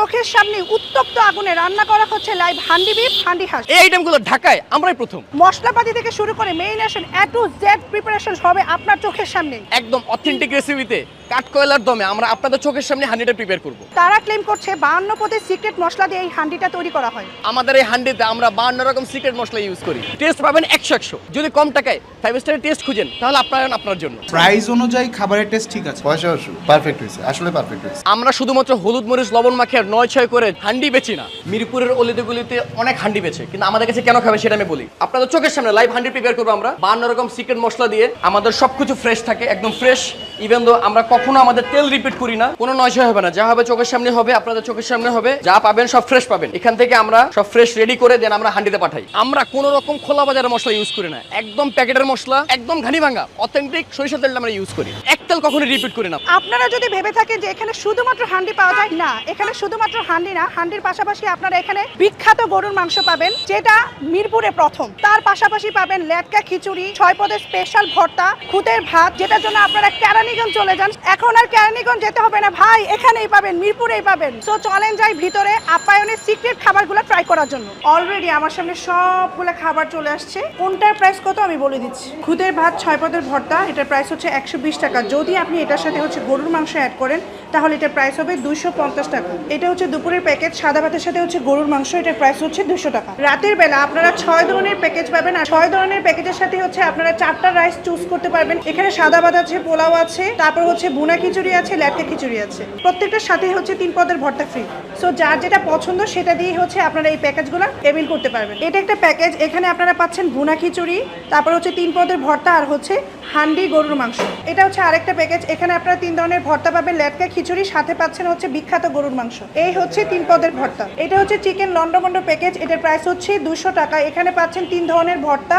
চোখের সামনে উত্তপ্ত আগুনে রান্না করা হচ্ছে লাইভ হান্ডি বিফ, হান্ডি হাঁস। এই আইটেমগুলো ঢাকায় আমরাই প্রথম। মশলাপাতি থেকে শুরু করে marination A to Z preparation হবে আপনার চোখের সামনে। একদম অথেন্টিক রেসিপিতে কাঠকয়লার দমে আমরা আপনাদের চোখের সামনে হান্ডিটা প্রিপেয়ার করব। তারা ক্লেম করছে 52 পদের সিক্রেট মশলা দিয়ে এই হান্ডিটা তৈরি করা হয়। আমাদের এই হান্ডিতে আমরা 52 রকম সিক্রেট মশলা ইউজ করি। টেস্ট পাবেন 100 যদি কম টাকায় 5 স্টারের টেস্ট খুঁজেন তাহলে আপনার জন্য। প্রাইস অনুযায়ী খাবারের টেস্ট ঠিক আছে, পয়সা পারফেক্ট হয়েছে, আসলে পারফেক্ট হয়েছে। আমরা শুধুমাত্র হলুদ মরিচ লবণ মাখিয়ে 9-6 করে হান্ডি বেচি না। মিরপুরের অলিতে গলিতে অনেক হান্ডি বেচে, কিন্তু আমাদের কাছে কেন খাবে সেটা আমি বলি। আপনাদের চোখের সামনে লাইভ হান্ডি প্রিপেয়ার করবো আমরা 52 রকম সিক্রেট মশলা দিয়ে। আমাদের সবকিছু ফ্রেশ থাকে, একদম ফ্রেশ। ইভেন দো আমরা কখনো আমাদের তেল রিপিট করি না, কোনো নয়ছয় হবে না। যা হবে চোখের সামনে হবে, আপনাদের চোখের সামনে হবে। যা পাবেন সব ফ্রেশ পাবেন। এখান থেকে আমরা সব ফ্রেশ রেডি করে দেন আমরা হান্ডিতে পাঠাই। আমরা কোনো রকম খোলা বাজারের মশলা ইউজ করি না, একদম প্যাকেটের মশলা, একদম ঘানি ভাঙা অথেন্টিক সরিষার তেলটা আমরা ইউজ করি। এক তেল কখনো রিপিট করি না। আপনারা যদি ভেবে থাকেন যে এখানে শুধুমাত্র হান্ডি পাওয়া যায়, না, এখানে শুধুমাত্র হান্ডি না, হান্ডির পাশাপাশি আপনারা এখানে বিখ্যাত গরুর মাংস পাবেন, যেটা মিরপুরে প্রথম। তার পাশাপাশি পাবেন লেটকা খিচুড়ি, 6 পদের স্পেশাল ভর্তা, খুদের ভাত, যেটার জন্য আপনারা কেরানীগঞ্জ চলে যান। এখন আর কেরানীগঞ্জ যেতে হবে না ভাই, এখানেই পাবেন, মিরপুরেই পাবেন। সো চলেন যাই ভিতরে আপ্যায়নের সিক্রেট খাবারগুলো ট্রাই করার জন্য। অলরেডি আমার সামনে সবগুলো খাবার চলে আসছে। কোনটার প্রাইস কত আমি বলে দিচ্ছি। খুদের ভাত 6 পদের ভর্তা, এটার প্রাইস হচ্ছে 120 টাকা। যদি আপনি এটার সাথে হচ্ছে গরুর মাংস অ্যাড করেন তাহলে এটার প্রাইস হবে 250 টাকা। এটা হচ্ছে দুপুরের প্যাকেজ, সাদা ভাতের সাথে হচ্ছে গরুর মাংস, এটার প্রাইস হচ্ছে 200 টাকা। রাতের বেলা আপনারা 6 ধরনের প্যাকেজ পাবেন, আর 6 ধরনের প্যাকেজের সাথে হচ্ছে আপনারা 4টা রাইস চুজ করতে পারবেন। এখানে সাদা ভাত আছে, পোলাও আছে, তারপর হচ্ছে বুনা খিচুড়ি আছে, লেটকা খিচুড়ি আছে। প্রত্যেকটার সাথে হচ্ছে 3 পদের ভর্তা ফ্রি। সো যার যেটা পছন্দ সেটা দিয়ে হচ্ছে আপনারা এই প্যাকেজগুলো এভিল করতে পারবেন। এটা একটা প্যাকেজ, এখানে আপনারা পাচ্ছেন বুনা খিচুড়ি, তারপর হচ্ছে 3 পদের ভর্তা, আর হচ্ছে হান্ডি গরুর মাংস। এটা হচ্ছে আরেকটা প্যাকেজ, এখানে আপনারা 3 ধরনের ভর্তা পাবেন, লেটকা খিচুড়ি, সাথে পাচ্ছেন হচ্ছে বিখ্যাত গরুর মাংস। এই হচ্ছে 3 পদের ভর্তা। এটা হচ্ছে চিকেন লন্ডমন্ড প্যাকেজ, এটার প্রাইস হচ্ছে 200 টাকা। এখানে পাচ্ছেন 3 ধরনের ভর্তা,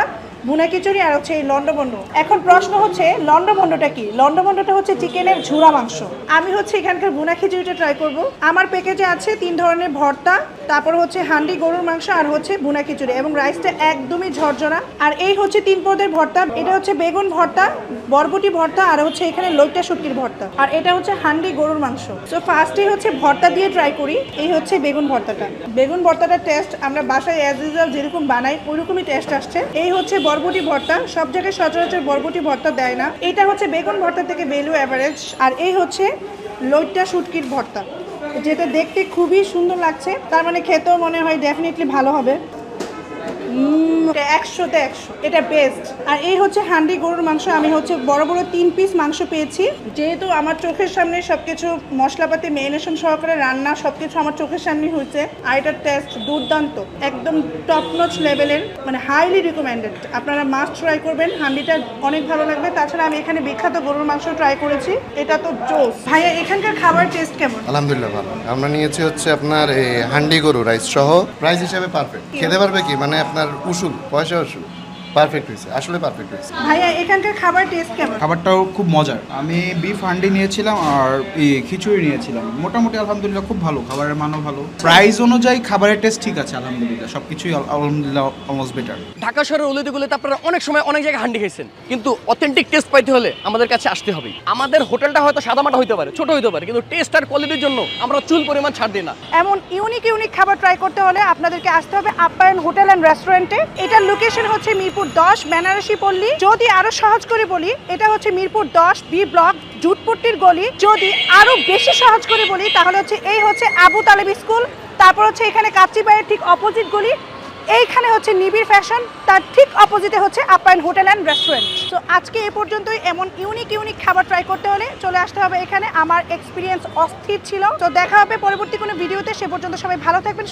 বুনা খিচুড়ি, আর হচ্ছে এই লন্ডমন্ড। এখন প্রশ্ন হচ্ছে লন্ডমন্ডটা কি? লন্ডমন্ডটা হচ্ছে চিকেনের ঝুরা মাংস। আমি হচ্ছে এখানকার বুনা খিচুড়িটা ট্রাই করব। আমার প্যাকেজে আছে 3 ধরনের ভর্তা, তারপর হচ্ছে হান্ডি গরুর মাংস, আর হচ্ছে বুনা খিচুড়ি, এবং রাইসটা একদমই ঝরঝরা। আর এই হচ্ছে 3 পদের ভর্তা, এটা হচ্ছে বেগুন ভর্তা, বরবটি ভর্তা, আর হচ্ছে এখানে লইট্টা শুটকির ভর্তা, আর এটা হচ্ছে হান্ডি গরুর মাংস। সো ফার্স্টে হচ্ছে ভর্তা দিয়ে ট্রাই করি। এই হচ্ছে বেগুন ভর্তাটা। বেগুন ভর্তাটার টেস্ট আমরা বাসায় অ্যাজ ইউজুয়াল যেরকম বানাই ওইরকমই টেস্ট আসছে। এই হচ্ছে বরবটি ভর্তা, সব জায়গায় সচরাচর বরবটি ভর্তা দেয় না, এটা হচ্ছে বেগুন ভর্তা থেকে ভ্যালু এভারেজ। আর এই হচ্ছে লইট্টা শুটকির ভর্তা, যেটা দেখতে খুবই সুন্দর লাগছে, তার মানে খেতেও মনে হয় ডেফিনেটলি ভালো হবে। 100তে 100, এটা বেস্ট। আর এই হচ্ছে হান্ডি গরুর মাংস। আমি হচ্ছে বড় বড় 3 পিস মাংস পেয়েছি, যেহেতু আমার চোখের সামনে সবকিছু মশলাপাতি মেরিনেশন সহকারে রান্না সবকিছু আমার চোখের সামনে হয়েছে। আর এটার টেস্ট দুর্দান্ত, একদম টপ নচ লেভেলের, মানে হাইলি রিকমেন্ডেড। আপনারা মাস্ট ট্রাই করবেন, হান্ডিটা অনেক ভালো লাগবে। তাছাড়া আমি এখানে বিখ্যাত গরুর মাংস ট্রাই করেছি, এটা তো জোস। ভাইয়া এখানকার খাবার টেস্ট কেমন? আলহামদুলিল্লাহ ভালো। আমরা নিয়েছি হচ্ছে আপনার হান্ডি গরু রাইস সহ, প্রাইস হিসাবে পারফেক্ট। খেতে পারবে কি, মানে আপনার উসুল, পয়সা উসুল, পারফেক্ট হয়েছে, আসলে পারফেক্ট হয়েছে। ভাইয়া এখানকার খাবার টেস্ট কেমন? খাবারটাও খুব মজার। আমি বিফ হান্ডি নিয়েছিলাম আর খিচুড়ি নিয়েছিলাম, মোটামুটি আলহামদুলিল্লাহ খুব ভালো, খাবারের মানও ভালো। প্রাইস অনুযায়ী খাবারের টেস্ট ঠিক আছে, আলহামদুলিল্লাহ সবকিছুই আলহামদুলিল্লাহ অলমোস্ট বেটার। ঢাকা শহরের অলিতে গলিতে আপনারা অনেক সময় অনেক জায়গায় হান্ডি খাইছেন, কিন্তু অথেন্টিক টেস্ট পাইতে হলে আমাদের কাছে আসতে হবে। আমাদের হোটেলটা হয়তো সাদামাটা হইতে পারে, ছোট হইতে পারে, কিন্তু টেস্ট আর কোয়ালিটির জন্য আমরা চুল পরিমাণ ছাড় দিই না। এমন ইউনিক খাবার ট্রাই করতে হলে আপনাদেরকে আসতে হবে আপ্যায়ন হোটেল অ্যান্ড রেস্টুরেন্টে। এটার লোকেশন হচ্ছে মিরপুর 10 বেনারসি পল্লী। যদি আরো সহজ করে বলি, এটা হচ্ছে মিরপুর 10 বি ব্লক জুটপট্টির গলি। যদি আরো বেশি সহজ করে বলি তাহলে হচ্ছে এই হচ্ছে আবু তালেব স্কুল, তারপর হচ্ছে এখানে কাচ্চিবাইয়ের ঠিক অপোজিট গলি, এইখানে হচ্ছে নিবিড় ফ্যাশন, তার ঠিক অপোজিটে হচ্ছে আপ্যায়ন হোটেল অ্যান্ড রেস্টুরেন্ট। তো আজকে এ পর্যন্তই। এমন ইউনিক খাবার ট্রাই করতে হলে চলে আসতে হবে এখানে। আমার এক্সপিরিয়েন্স অস্থির ছিল। তো দেখা হবে পরবর্তী কোনো ভিডিওতে, সে পর্যন্ত সবাই ভালো থাকবেন।